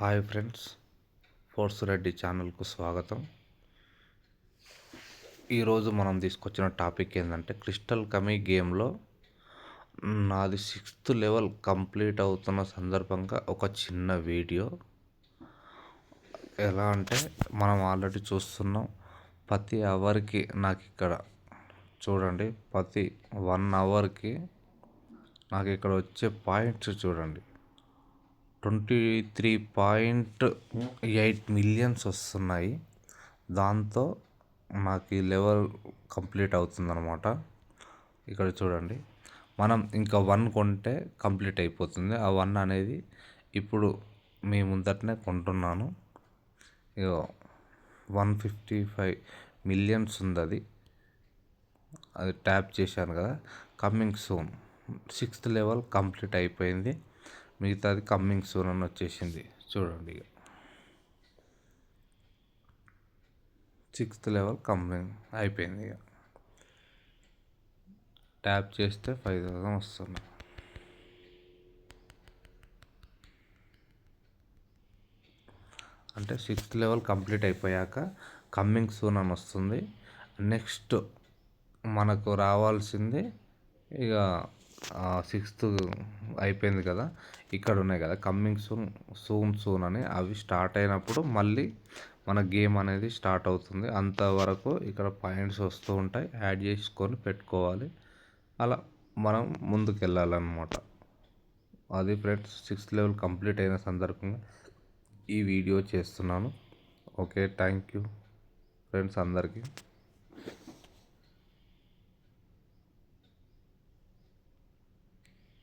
Hi friends, force Reddy ఛానల్కు స్వాగతం. ఈరోజు మనం తీసుకొచ్చిన టాపిక్ ఏంటంటే క్రిస్టల్ కమీ గేమ్లో నాది 6th లెవెల్ కంప్లీట్ అవుతున్న సందర్భంగా ఒక చిన్న వీడియో. ఎలా అంటే మనం ఆల్రెడీ చూస్తున్నాం, ప్రతి అవర్కి నాకు ఇక్కడ చూడండి, ప్రతి 1 అవర్కి నాకు ఇక్కడ వచ్చే పాయింట్స్ చూడండి, 23.8 మిలియన్స్ వస్తున్నాయి. దాంతో నాకు ఈ లెవెల్ కంప్లీట్ అవుతుందన్నమాట. ఇక్కడ చూడండి, మనం ఇంకా 1 కొంటే కంప్లీట్ అయిపోతుంది. ఆ 1 అనేది ఇప్పుడు మీ ముందటనే కొంటున్నాను. ఇగో 155 మిలియన్స్ ఉంది. అది ట్యాప్ చేశాను కదా, coming soon 6th level complete అయిపోయింది. మిగతాది కమ్మింగ్ సూన్ అని వచ్చేసింది. చూడండి, 6th లెవెల్ కమ్మింగ్ అయిపోయింది. ఇక ట్యాప్ చేస్తే 5000 వస్తుంది. అంటే 6th లెవెల్ కంప్లీట్ అయిపోయాక కమ్మింగ్ సూన్ అని వస్తుంది. నెక్స్ట్ మనకు రావాల్సింది ఇక 6th అయిపోయింది కదా, ఇక్కడ ఉన్నాయి కదా కమ్మింగ్ సూన్ అని, అవి స్టార్ట్ అయినప్పుడు మళ్ళీ మన గేమ్ అనేది స్టార్ట్ అవుతుంది. అంతవరకు ఇక్కడ పాయింట్స్ వస్తూ ఉంటాయి, యాడ్ చేసుకొని పెట్టుకోవాలి. అలా మనం ముందుకు వెళ్ళాలన్నమాట. అది ఫ్రెండ్స్, 6th లెవెల్ కంప్లీట్ అయిన సందర్భంగా ఈ వీడియో చేస్తున్నాను. ఓకే, థ్యాంక్ యూ ఫ్రెండ్స్ అందరికీ.